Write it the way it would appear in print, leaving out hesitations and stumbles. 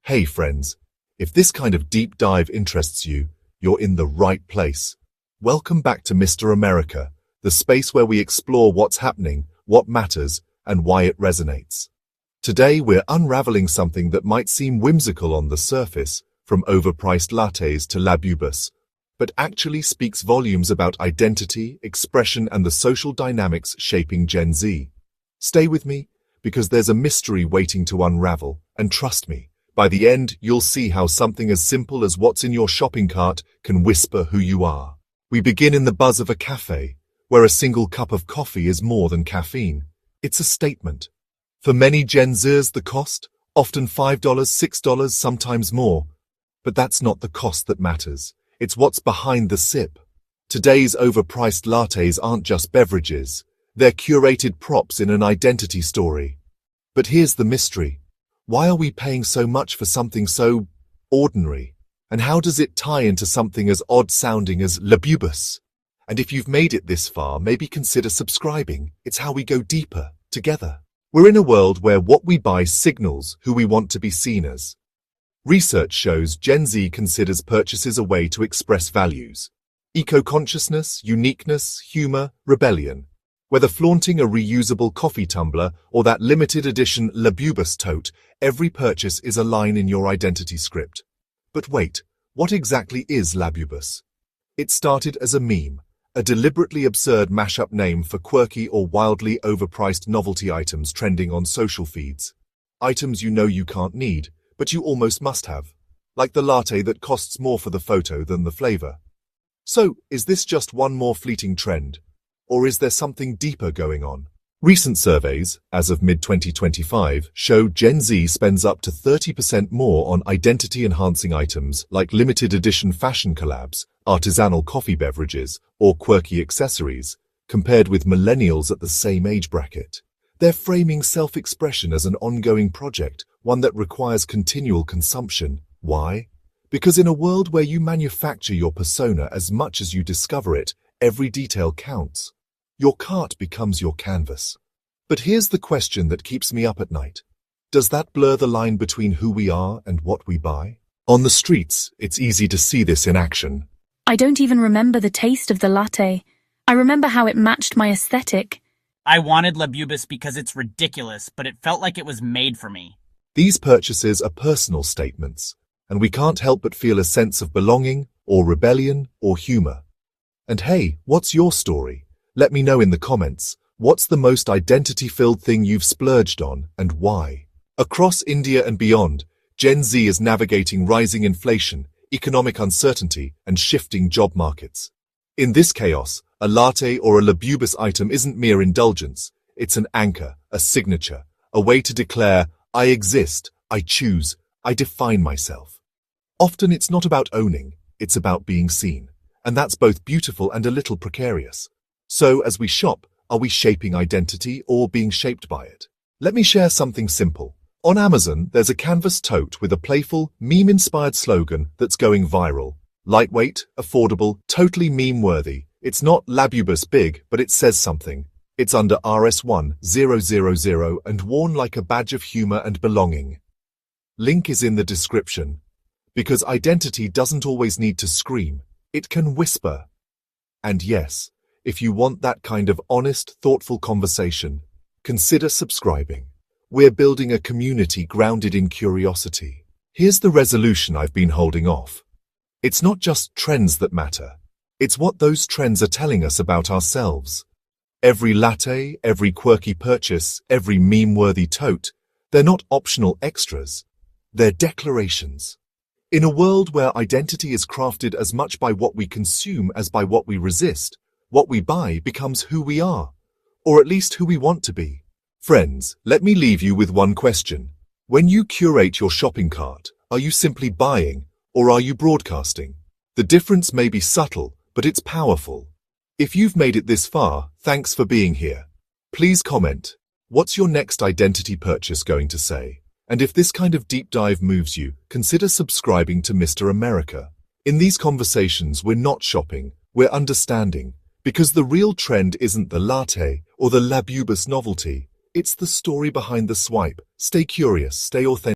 Hey friends, if this kind of deep dive interests you, you're in the right place. Welcome back to Mr. America, the space where we explore what's happening, what matters, and why it resonates. Today we're unraveling something that might seem whimsical on the surface, from overpriced lattes to Labubus, but actually speaks volumes about identity, expression, and the social dynamics shaping Gen Z. Stay with me, because there's a mystery waiting to unravel, and trust me, by the end, you'll see how something as simple as what's in your shopping cart can whisper who you are. We begin in the buzz of a café, where a single cup of coffee is more than caffeine. It's a statement. For many Gen Zers, the cost, often $5, $6, sometimes more. But that's not the cost that matters. It's what's behind the sip. Today's overpriced lattes aren't just beverages. They're curated props in an identity story. But here's the mystery. Why are we paying so much for something so ordinary? And how does it tie into something as odd-sounding as Labubus? And if you've made it this far, maybe consider subscribing. It's how we go deeper, together. We're in a world where what we buy signals who we want to be seen as. Research shows Gen Z considers purchases a way to express values. Eco-consciousness, uniqueness, humor, rebellion. Whether flaunting a reusable coffee tumbler or that limited edition Labubus tote, every purchase is a line in your identity script. But wait, what exactly is Labubus? It started as a meme, a deliberately absurd mashup name for quirky or wildly overpriced novelty items trending on social feeds. Items you know you can't need, but you almost must have. Like the latte that costs more for the photo than the flavor. So, is this just one more fleeting trend? Or is there something deeper going on? Recent surveys, as of mid-2025, show Gen Z spends up to 30% more on identity-enhancing items like limited edition fashion collabs, artisanal coffee beverages, or quirky accessories, compared with millennials at the same age bracket. They're framing self-expression as an ongoing project, one that requires continual consumption. Why? Because in a world where you manufacture your persona as much as you discover it, every detail counts. Your cart becomes your canvas. But here's the question that keeps me up at night. Does that blur the line between who we are and what we buy? On the streets, it's easy to see this in action. I don't even remember the taste of the latte. I remember how it matched my aesthetic. I wanted Labubus because it's ridiculous, but it felt like it was made for me. These purchases are personal statements, and we can't help but feel a sense of belonging, or rebellion, or humor. And hey, what's your story? Let me know in the comments. What's the most identity-filled thing you've splurged on, and why? Across India and beyond, Gen Z is navigating rising inflation, economic uncertainty, and shifting job markets. In this chaos, a latte or a Labubus item isn't mere indulgence. It's an anchor, a signature, a way to declare, I exist, I choose, I define myself. Often it's not about owning, it's about being seen. And that's both beautiful and a little precarious. So, as we shop, are we shaping identity or being shaped by it? Let me share something simple. On Amazon, there's a canvas tote with a playful, meme-inspired slogan that's going viral. Lightweight, affordable, totally meme-worthy. It's not Labubus big, but it says something. It's under RS1000 and worn like a badge of humor and belonging. Link is in the description. Because identity doesn't always need to scream. It can whisper. And yes, if you want that kind of honest, thoughtful conversation, consider subscribing. We're building a community grounded in curiosity. Here's the resolution I've been holding off. It's not just trends that matter. It's what those trends are telling us about ourselves. Every latte, every quirky purchase, every meme-worthy tote, they're not optional extras. They're declarations. In a world where identity is crafted as much by what we consume as by what we resist, what we buy becomes who we are, or at least who we want to be. Friends, let me leave you with one question. When you curate your shopping cart, are you simply buying, or are you broadcasting? The difference may be subtle, but it's powerful. If you've made it this far, thanks for being here. Please comment. What's your next identity purchase going to say? And if this kind of deep dive moves you, consider subscribing to Mr. America. In these conversations, we're not shopping, we're understanding. Because the real trend isn't the latte or the Labubus novelty, it's the story behind the swipe. Stay curious, stay authentic.